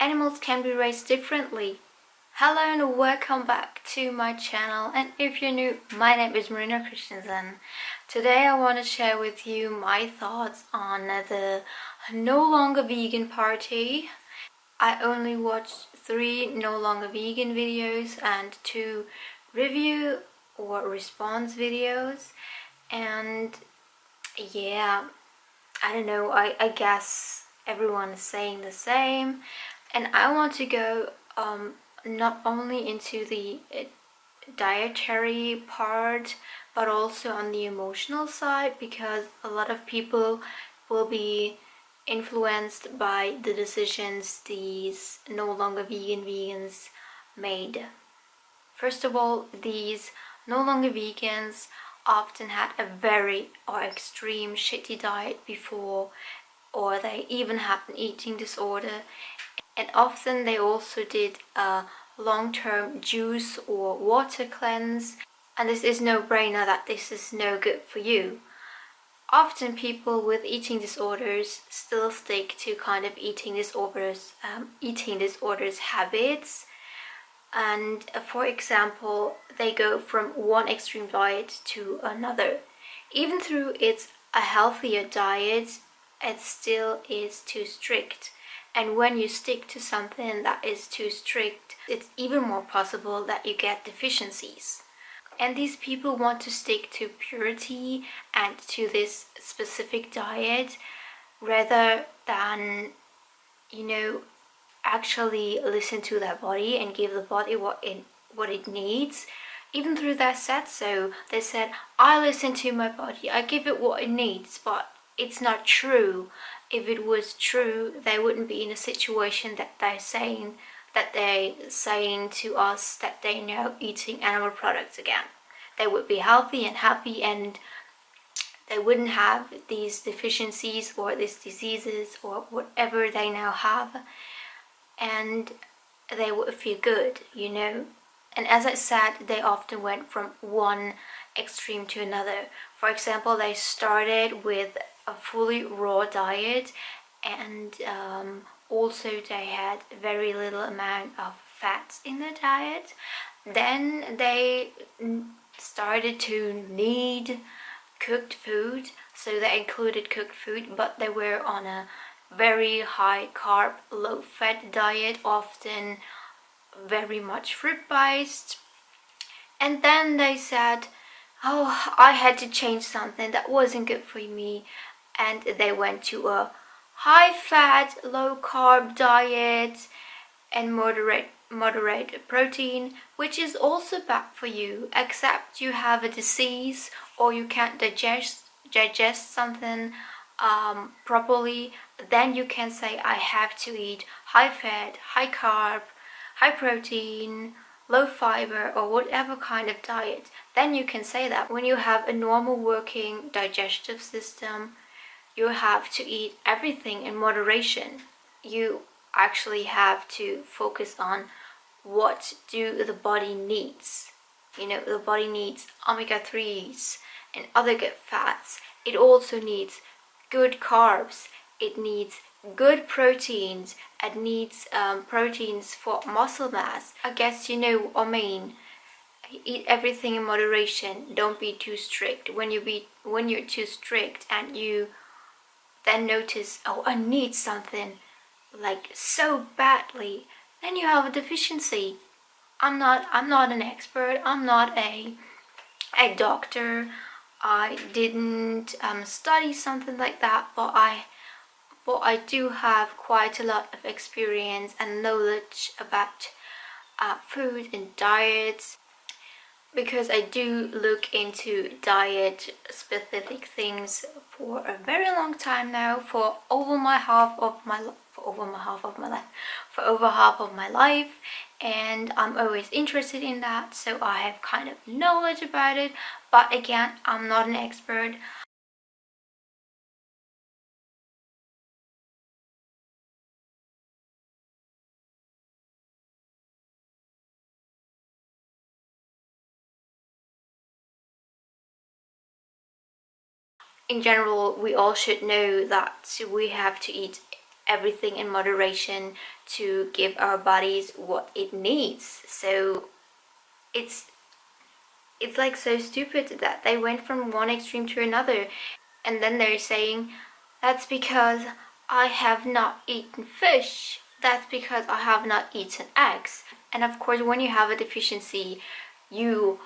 animals can be raised differently. Hello and welcome back to my channel, and if you're new, my name is Marina and today I want to share with you my thoughts on the no longer vegan party. I only watched 3 no longer vegan videos and 2 review or response videos, and yeah, I don't know, I guess everyone is saying the same, and I want to go not only into the dietary part but also on the emotional side, because a lot of people will be influenced by the decisions these no longer vegans made. First of all, these no longer vegans often had a very or extreme shitty diet before, or they even had an eating disorder, and often they also did a long-term juice or water cleanse, and this is no-brainer that this is no good for you. Often people with eating disorders still stick to kind of eating disorders habits, and for example, they go from one extreme diet to another. Even though it's a healthier diet, it still is too strict. And when you stick to something that is too strict, it's even more possible that you get deficiencies. And these people want to stick to purity and to this specific diet rather than, actually listen to their body and give the body what it needs. Even though they said so, they said, I listen to my body, I give it what it needs, but it's not true. If it was true, they wouldn't be in a situation that they're saying to us that they're now eating animal products again. They would be healthy and happy, and they wouldn't have these deficiencies or these diseases or whatever they now have, and they would feel good. And as I said, they often went from one extreme to another. For example, they started with a fully raw diet, and also they had very little amount of fats in the diet. Then they started to need cooked food, so they included cooked food, but they were on a very high carb, low fat diet, often very much fruit based. And then they said, oh, I had to change something that wasn't good for me, and they went to a high fat, low carb diet and moderate protein, which is also bad for you, except you have a disease or you can't digest something properly. Then you can say, I have to eat high fat, high carb, high protein, low fiber, or whatever kind of diet. Then you can say that. When you have a normal working digestive system, you have to eat everything in moderation. You actually have to focus on what do the body needs. The body needs omega-3s and other good fats. It also needs good carbs. It needs good proteins. It needs proteins for muscle mass. I guess eat everything in moderation. Don't be too strict. When you're too strict and you then notice, oh, I need something like so badly, then you have a deficiency. I'm not an expert. I'm not a doctor. I didn't study something like that, but I do have quite a lot of experience and knowledge about food and diets, because I do look into diet specific things for a very long time now, for over half of my life, and I'm always interested in that, so I have kind of knowledge about it, but again, I'm not an expert. In general, we all should know that we have to eat everything in moderation to give our bodies what it needs. So it's like so stupid that they went from one extreme to another, and then they're saying that's because I have not eaten fish, that's because I have not eaten eggs. And of course, when you have a deficiency, you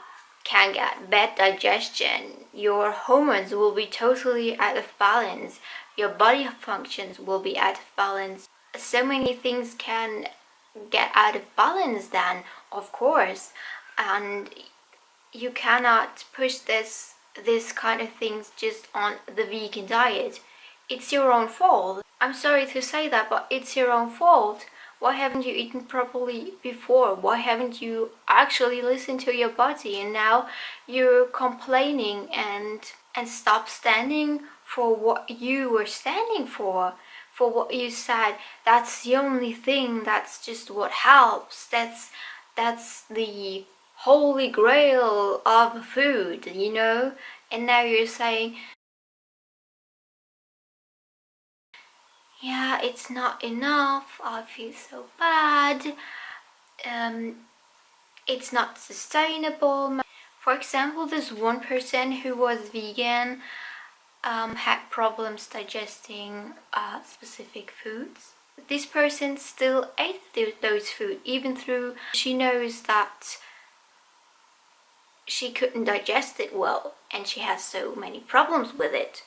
can get bad digestion, your hormones will be totally out of balance, your body functions will be out of balance. So many things can get out of balance then, of course, and you cannot push this kind of things just on the vegan diet. It's your own fault. I'm sorry to say that, but it's your own fault. Why haven't you eaten properly before? Why haven't you actually listened to your body? And now you're complaining and stop standing for what you were standing for what you said. That's the only thing, that's just what helps. That's the holy grail of food, you know? And now you're saying, yeah, it's not enough, I feel so bad, it's not sustainable. For example, this one person who was vegan had problems digesting specific foods. This person still ate those food, even though she knows that she couldn't digest it well and she has so many problems with it.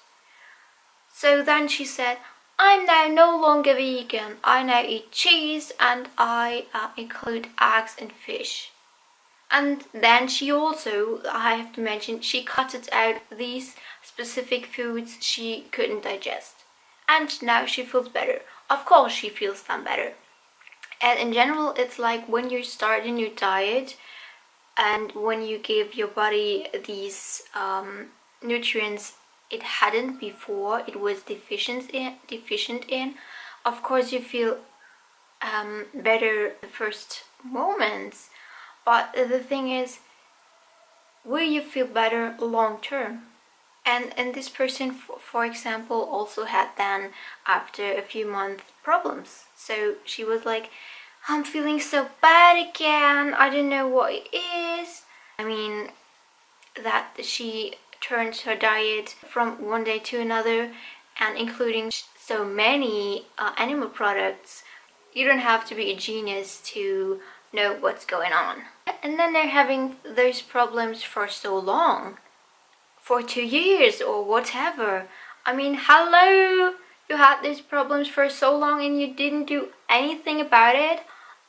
So then she said, I'm now no longer vegan, I now eat cheese and I include eggs and fish. And then she also, I have to mention, she cut out these specific foods she couldn't digest. And now she feels better. Of course she feels then better. And in general, it's like when you start a new diet and when you give your body these nutrients it hadn't before, it was deficient in, of course you feel better the first moments, but the thing is, will you feel better long term? And this person, for example, also had then after a few months problems. So she was like, I'm feeling so bad again, I don't know what it is. I mean, that she turned her diet from one day to another and including so many animal products. You don't have to be a genius to know what's going on. And then they're having those problems for so long, for 2 years or whatever. I mean, hello, you had these problems for so long and you didn't do anything about it,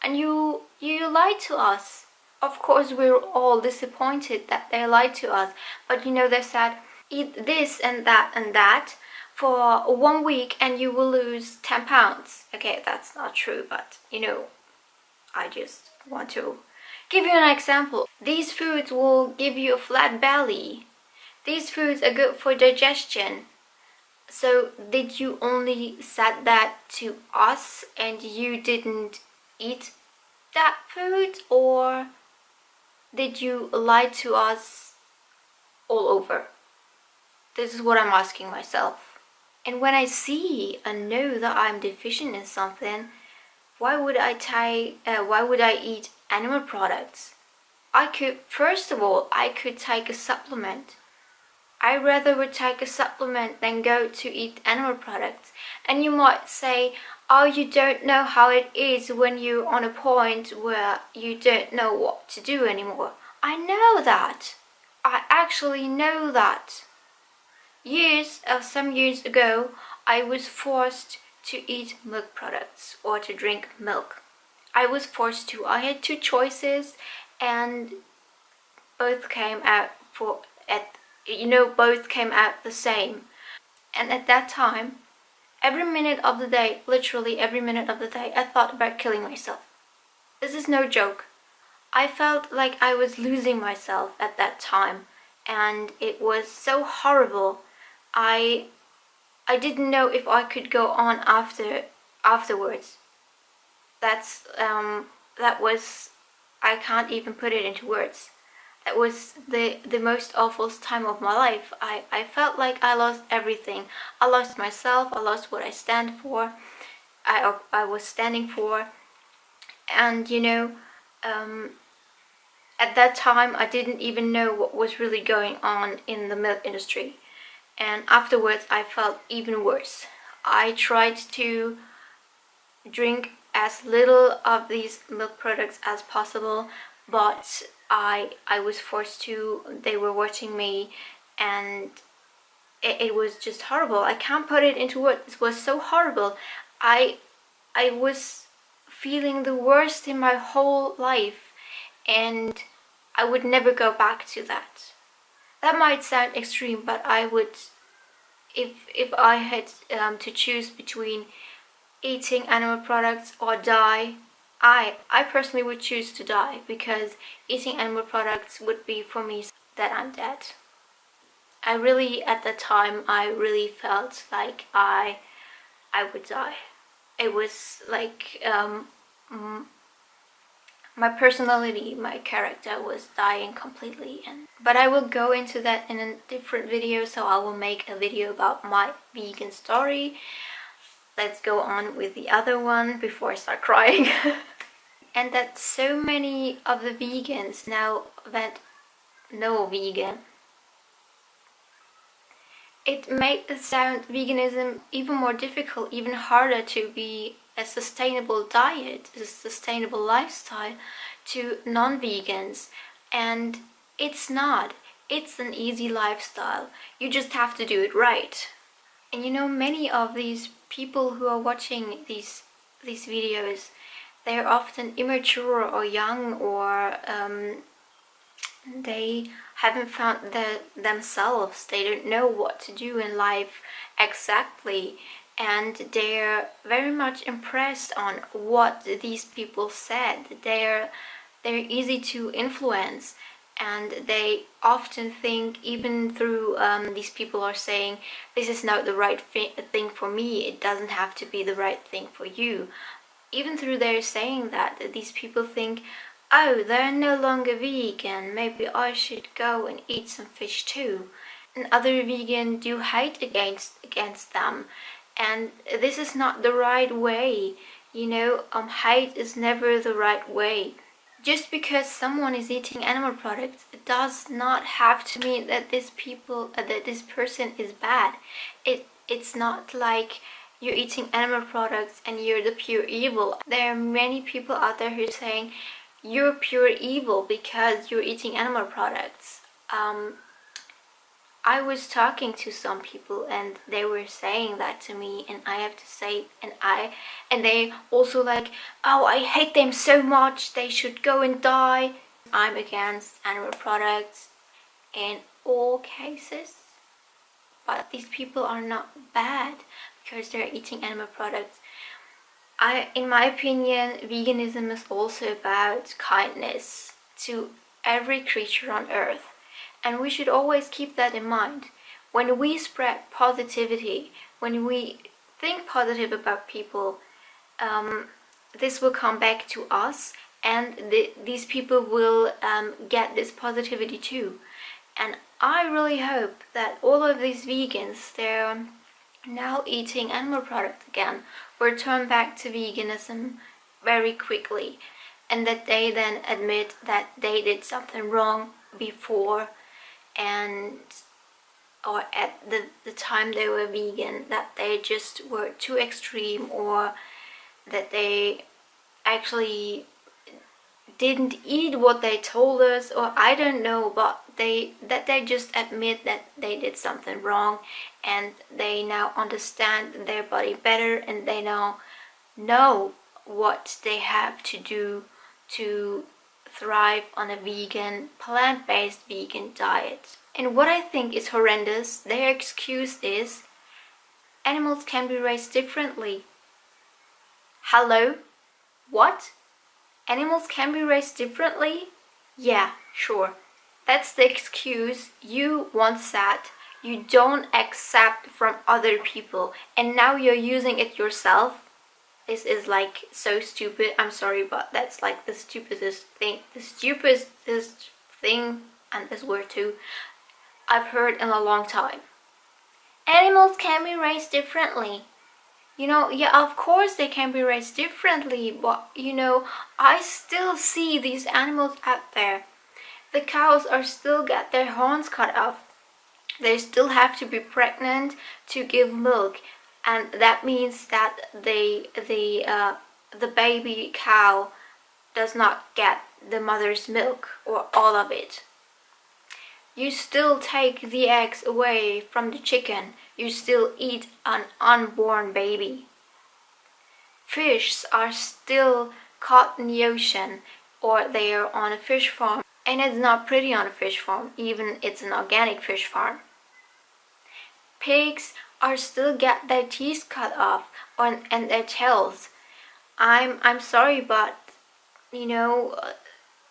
and you lied to us. Of course, we're all disappointed that they lied to us, but you know, they said, eat this and that for 1 week and you will lose 10 pounds. Okay, that's not true, but you know, I just want to give you an example. These foods will give you a flat belly. These foods are good for digestion. So did you only said that to us and you didn't eat that food, or did you lie to us all over? This is what I'm asking myself. And when I see and know that I'm deficient in something, why would I eat animal products? First of all, I could take a supplement. I rather would take a supplement than go to eat animal products. And you might say, oh, you don't know how it is when you're on a point where you don't know what to do anymore. I know that. I actually know that. Some years ago, I was forced to eat milk products or to drink milk. I was forced to. I had 2 choices and both came out both came out the same. And at that time, every minute of the day, literally every minute of the day, I thought about killing myself. This is no joke. I felt like I was losing myself at that time, and it was so horrible. I didn't know if I could go on afterwards. That was, I can't even put it into words. That was the most awful time of my life. I felt like I lost everything. I lost myself, I lost what I stand for. I was standing for. And you know, at that time I didn't even know what was really going on in the milk industry, and afterwards I felt even worse. I tried to drink as little of these milk products as possible, but I was forced to. They were watching me, and it was just horrible. I can't put it into words. It was so horrible. I was feeling the worst in my whole life, and I would never go back to that. That might sound extreme, but I would, if I had to choose between eating animal products or die, I personally would choose to die, because eating animal products would be for me that I'm dead. I really, at that time, I really felt like I would die. It was like my personality, my character was dying completely. But I will go into that in a different video, so I will make a video about my vegan story. Let's go on with the other one before I start crying. And that so many of the vegans now went no vegan. It made the sound veganism even more difficult, even harder to be a sustainable diet, a sustainable lifestyle to non-vegans. And it's not. It's an easy lifestyle. You just have to do it right. And you know, many of these people who are watching these videos, they're often immature or young, or they haven't found themselves. They don't know what to do in life exactly, and they're very much impressed on what these people said. They're easy to influence, and they often think, even through these people are saying, this is not the right thing for me, it doesn't have to be the right thing for you. Even through their saying that, these people think, oh, they're no longer vegan, maybe I should go and eat some fish too. And other vegans do hate against them, and this is not the right way. You know, hate is never the right way. Just because someone is eating animal products, it does not have to mean that this person is bad. It's not like you're eating animal products and you're the pure evil. There are many people out there who are saying you're pure evil because you're eating animal products. I was talking to some people and they were saying that to me, and I have to say, and they also like, oh, I hate them so much, they should go and die. I'm against animal products in all cases, but these people are not bad because they're eating animal products. In my opinion, veganism is also about kindness to every creature on earth. And we should always keep that in mind. When we spread positivity, when we think positive about people, this will come back to us, and these people will get this positivity too. And I really hope that all of these vegans, they're now eating animal products again, will turn back to veganism very quickly, and that they then admit that they did something wrong before, and or at the time they were vegan, that they just were too extreme, or that they actually didn't eat what they told us, or I don't know, but they just admit that they did something wrong, and they now understand their body better, and they now know what they have to do to thrive on a vegan, plant-based vegan diet. And what I think is horrendous, their excuse is animals can be raised differently. Hello? What? Animals can be raised differently? Yeah, sure. That's the excuse you once said you don't accept from other people, and now you're using it yourself. This is like so stupid. I'm sorry, but that's like the stupidest thing, and this word too, I've heard in a long time. Animals can be raised differently. Yeah, of course they can be raised differently, but I still see these animals out there. The cows are still get their horns cut off. They still have to be pregnant to give milk, and that means that the baby cow does not get the mother's milk or all of it. You still take the eggs away from the chicken. You still eat an unborn baby. Fish are still caught in the ocean, or they are on a fish farm, and it's not pretty on a fish farm, even it's an organic fish farm. Pigs are still get their teeth cut off and their tails. I'm sorry, but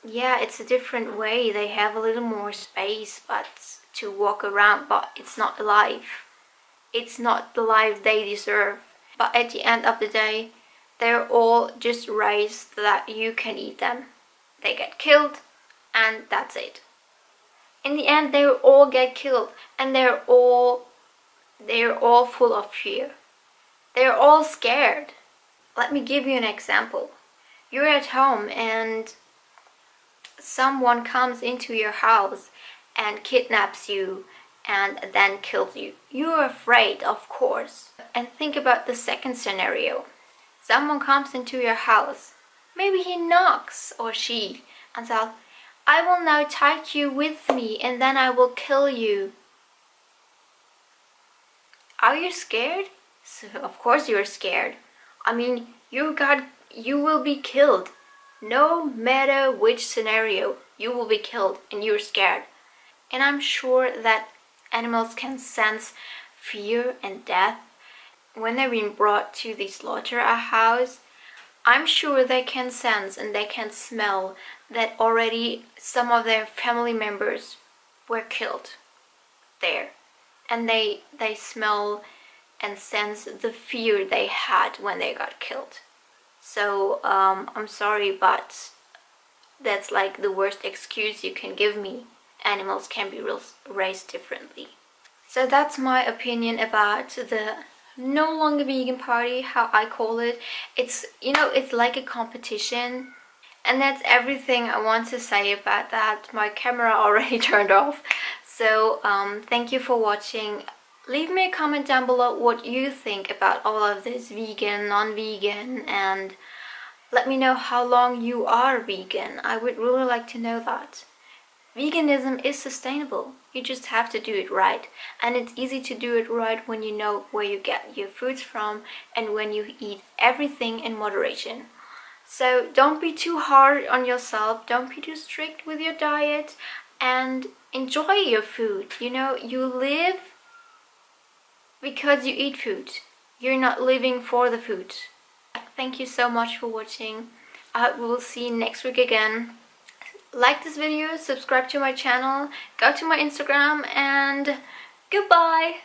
yeah, it's a different way. They have a little more space but to walk around, but it's not alive. It's not the life they deserve. But at the end of the day, they're all just raised that you can eat them. They get killed, and that's it. In the end, they all get killed, and they're all full of fear. They're all scared. Let me give you an example. You're at home and someone comes into your house and kidnaps you and then kills you. You're afraid, of course. And think about the second scenario. Someone comes into your house. Maybe he knocks, or she, and says, "I will now take you with me and then I will kill you." Are you scared? So of course you're scared. I mean, you will be killed. No matter which scenario, you will be killed and you're scared. And I'm sure that animals can sense fear and death when they're being brought to the slaughterhouse. I'm sure they can sense and they can smell that already some of their family members were killed there. And they smell and sense the fear they had when they got killed. So I'm sorry, but that's like the worst excuse you can give me. Animals can be raised differently. So that's my opinion about the no longer vegan party, how I call it. It's like a competition, and that's everything I want to say about that. My camera already turned off. So thank you for watching. Leave me a comment down below what you think about all of this vegan, non-vegan, and let me know how long you are vegan. I would really like to know that. Veganism is sustainable. You just have to do it right. And it's easy to do it right when you know where you get your foods from and when you eat everything in moderation. So don't be too hard on yourself. Don't be too strict with your diet, and enjoy your food. You live because you eat food. You're not living for the food. Thank you so much for watching. I will see you next week again. Like this video, subscribe to my channel, go to my Instagram, and goodbye!